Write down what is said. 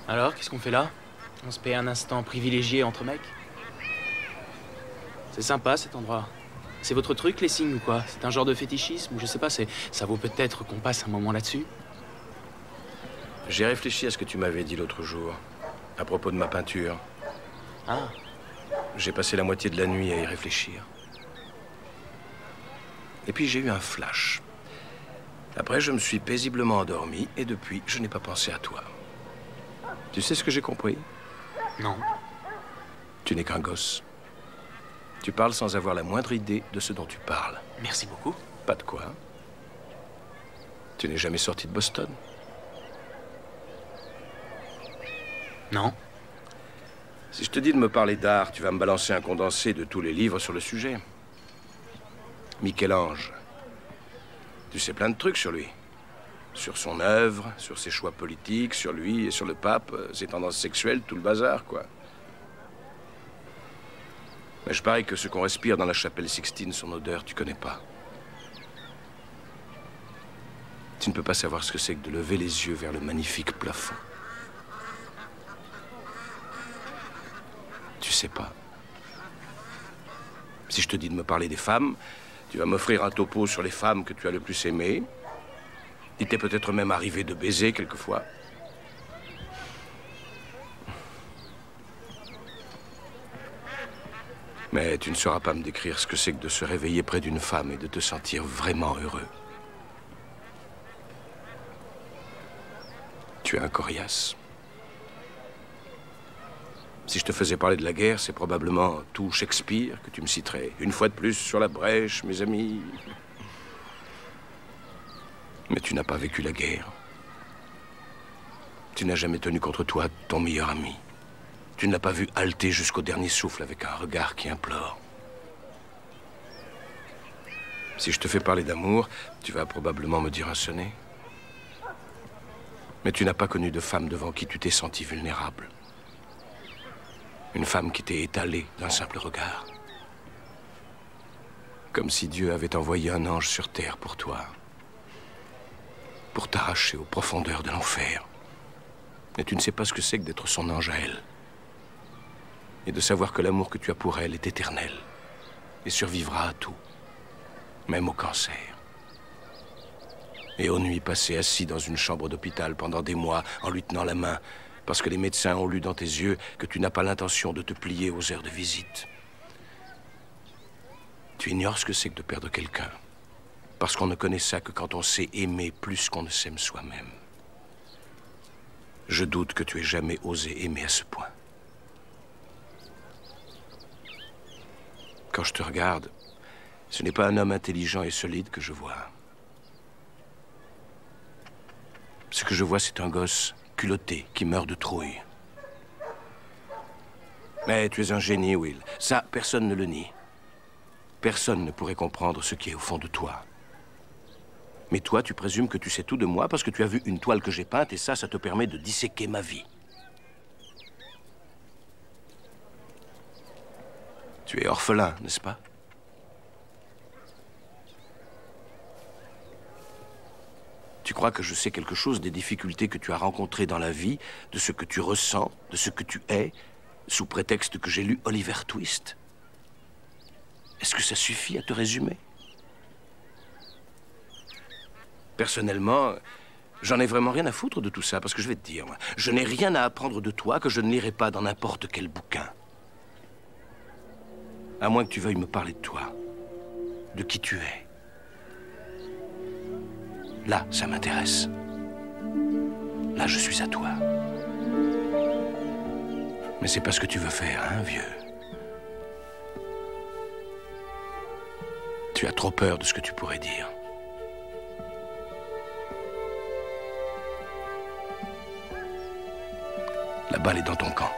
Alors, qu'est-ce qu'on fait là? On se paie un instant privilégié entre mecs? C'est sympa cet endroit. C'est votre truc, les signes ou quoi? C'est un genre de fétichisme ou je sais pas, ça vaut peut-être qu'on passe un moment là-dessus? J'ai réfléchi à ce que tu m'avais dit l'autre jour, à propos de ma peinture. Ah, J'ai passé la moitié de la nuit à y réfléchir. Et puis j'ai eu un flash. Après, je me suis paisiblement endormi et depuis, je n'ai pas pensé à toi. Tu sais ce que j'ai compris? non. Tu n'es qu'un gosse. Tu parles sans avoir la moindre idée de ce dont tu parles. Merci beaucoup. Pas de quoi. Tu n'es jamais sorti de Boston? Non. Si je te dis de me parler d'art, tu vas me balancer un condensé de tous les livres sur le sujet. Michel-Ange. Tu sais plein de trucs sur lui. Sur son œuvre, sur ses choix politiques, sur lui et sur le pape, ses tendances sexuelles, tout le bazar, quoi. Mais je parie que ce qu'on respire dans la chapelle Sixtine, son odeur, tu connais pas. Tu ne peux pas savoir ce que c'est que de lever les yeux vers le magnifique plafond. Tu sais pas. Si je te dis de me parler des femmes, tu vas m'offrir un topo sur les femmes que tu as le plus aimées. Il t'est peut-être même arrivé de baiser quelquefois. Mais tu ne sauras pas me décrire ce que c'est que de se réveiller près d'une femme et de te sentir vraiment heureux. Tu es un coriace. Si je te faisais parler de la guerre, c'est probablement tout Shakespeare que tu me citerais. Une fois de plus sur la brèche, mes amis. Mais tu n'as pas vécu la guerre. Tu n'as jamais tenu contre toi ton meilleur ami. Tu ne l'as pas vu halter jusqu'au dernier souffle avec un regard qui implore. Si je te fais parler d'amour, tu vas probablement me dire un sonnet. Mais tu n'as pas connu de femme devant qui tu t'es senti vulnérable. Une femme qui t'est étalée d'un simple regard. Comme si Dieu avait envoyé un ange sur terre pour toi. Pour t'arracher aux profondeurs de l'enfer. Et tu ne sais pas ce que c'est que d'être son ange à elle. Et de savoir que l'amour que tu as pour elle est éternel. Et survivra à tout. Même au cancer. Et aux nuits passées assis dans une chambre d'hôpital pendant des mois en lui tenant la main. Parce que les médecins ont lu dans tes yeux que tu n'as pas l'intention de te plier aux heures de visite. Tu ignores ce que c'est que de perdre quelqu'un. Parce qu'on ne connaît ça que quand on sait aimer plus qu'on ne s'aime soi-même. Je doute que tu aies jamais osé aimer à ce point. Quand je te regarde, ce n'est pas un homme intelligent et solide que je vois. Ce que je vois, c'est un gosse culotté qui meurt de trouille. Mais tu es un génie, Will. Ça, personne ne le nie. Personne ne pourrait comprendre ce qui est au fond de toi. Mais toi, tu présumes que tu sais tout de moi parce que tu as vu une toile que j'ai peinte et ça te permet de disséquer ma vie. Tu es orphelin, n'est-ce pas? Tu crois que je sais quelque chose des difficultés que tu as rencontrées dans la vie, de ce que tu ressens, de ce que tu es, sous prétexte que j'ai lu Oliver Twist? Est-ce que ça suffit à te résumer? Personnellement, j'en ai vraiment rien à foutre de tout ça, parce que je vais te dire, moi, je n'ai rien à apprendre de toi que je ne lirai pas dans n'importe quel bouquin. À moins que tu veuilles me parler de toi, de qui tu es. Là, ça m'intéresse. Là, je suis à toi. Mais c'est pas ce que tu veux faire, hein, vieux? Tu as trop peur de ce que tu pourrais dire. La balle est dans ton camp.